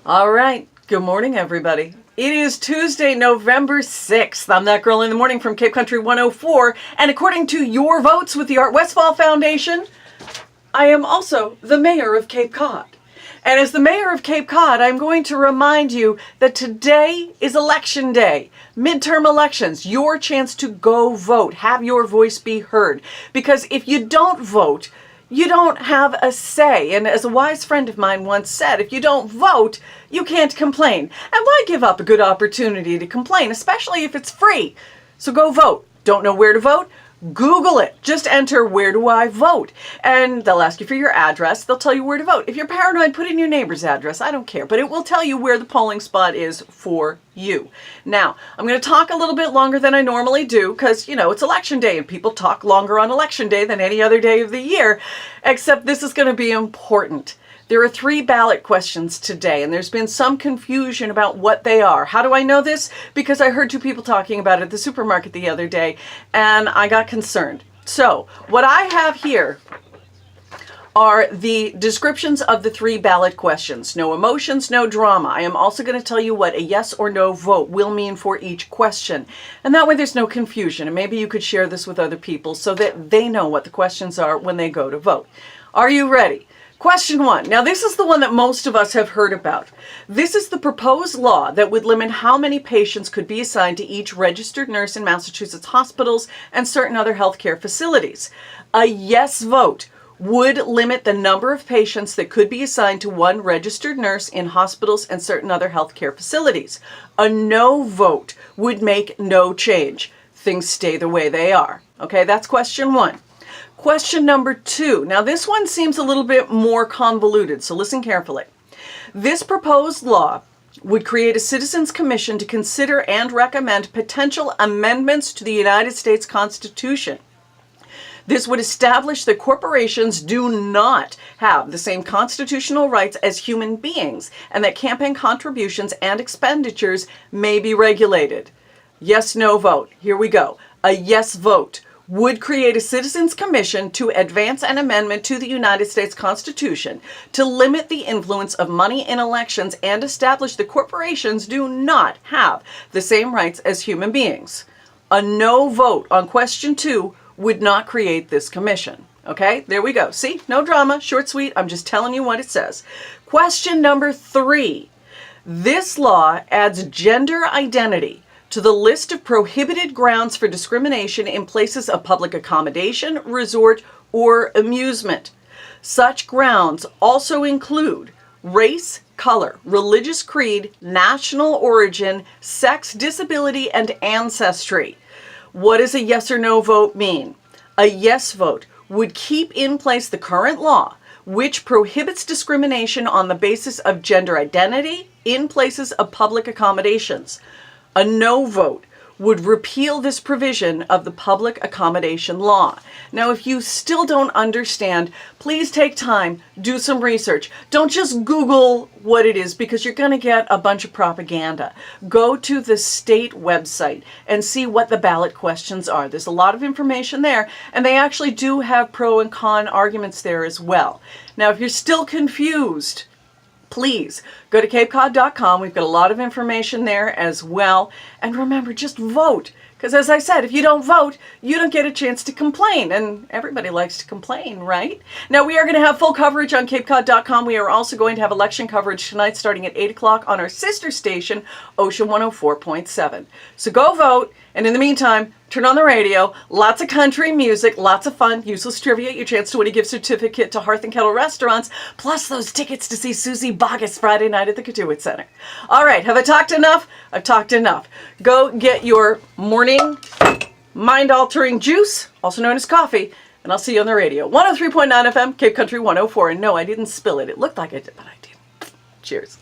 All right. Good morning, everybody. It is Tuesday, November 6th. I'm that girl in the morning from Cape Country 104. And according to your votes with the Art Westfall Foundation, I am also the mayor of Cape Cod. And as the mayor of Cape Cod, I'm going to remind you that today is election day. Midterm elections, your chance to go vote, have your voice be heard. Because if you don't vote, you don't have a say. And as a wise friend of mine once said, if you don't vote, you can't complain. And why give up a good opportunity to complain, especially if it's free? So go vote. Don't know where to vote? Google it. Just enter "where do I vote?" and they'll ask you for your address. They'll tell you where to vote. If you're paranoid, put in your neighbor's address. I don't care, but it will tell you where the polling spot is for you. Now, I'm going to talk a little bit longer than I normally do because, you know, it's election day and people talk longer on election day than any other day of the year, except this is going to be important. There are 3 ballot questions today, and there's been some confusion about what they are. How do I know this? Because I heard 2 people talking about it at the supermarket the other day, and I got concerned. So, what I have here are the descriptions of the 3 ballot questions. No emotions, no drama. I am also going to tell you what a yes or no vote will mean for each question. And that way there's no confusion, and maybe you could share this with other people so that they know what the questions are when they go to vote. Are you ready? Question 1. Now, this is the one that most of us have heard about. This is the proposed law that would limit how many patients could be assigned to each registered nurse in Massachusetts hospitals and certain other healthcare facilities. A yes vote would limit the number of patients that could be assigned to one registered nurse in hospitals and certain other healthcare facilities. A no vote would make no change. Things stay the way they are. Okay, that's question 1. Question number 2. Now, this one seems a little bit more convoluted, so listen carefully. This proposed law would create a citizens' commission to consider and recommend potential amendments to the United States Constitution. This would establish that corporations do not have the same constitutional rights as human beings, and that campaign contributions and expenditures may be regulated. Yes, no vote. Here we go. A yes vote would create a citizens' commission to advance an amendment to the United States Constitution to limit the influence of money in elections and establish that corporations do not have the same rights as human beings. A no vote on question 2 would not create this commission. Okay, there we go. See, no drama, short, sweet. I'm just telling you what it says. Question number 3. This law adds gender identity to the list of prohibited grounds for discrimination in places of public accommodation, resort, or amusement. Such grounds also include race, color, religious creed, national origin, sex, disability, and ancestry. What does a yes or no vote mean? A yes vote would keep in place the current law, which prohibits discrimination on the basis of gender identity in places of public accommodations. A no vote would repeal this provision of the public accommodation law. Now, if you still don't understand, please take time, do some research. Don't just Google what it is because you're going to get a bunch of propaganda. Go to the state website and see what the ballot questions are. There's a lot of information there, and they actually do have pro and con arguments there as well. Now, if you're still confused, please go to capecod.com. We've got a lot of information there as well. And remember, just vote. Because as I said, if you don't vote, you don't get a chance to complain. And everybody likes to complain, right? Now, we are going to have full coverage on capecod.com. We are also going to have election coverage tonight starting at 8 o'clock on our sister station, Ocean 104.7. So go vote. And in the meantime, turn on the radio, lots of country music, lots of fun, useless trivia, your chance to win a gift certificate to Hearth and Kettle Restaurants, plus those tickets to see Susie Boggess Friday night at the Katuitt Center. All right, have I talked enough? I've talked enough. Go get your morning mind-altering juice, also known as coffee, and I'll see you on the radio. 103.9 FM, Cape Country 104. And no, I didn't spill it. It looked like I did, but I didn't. Cheers.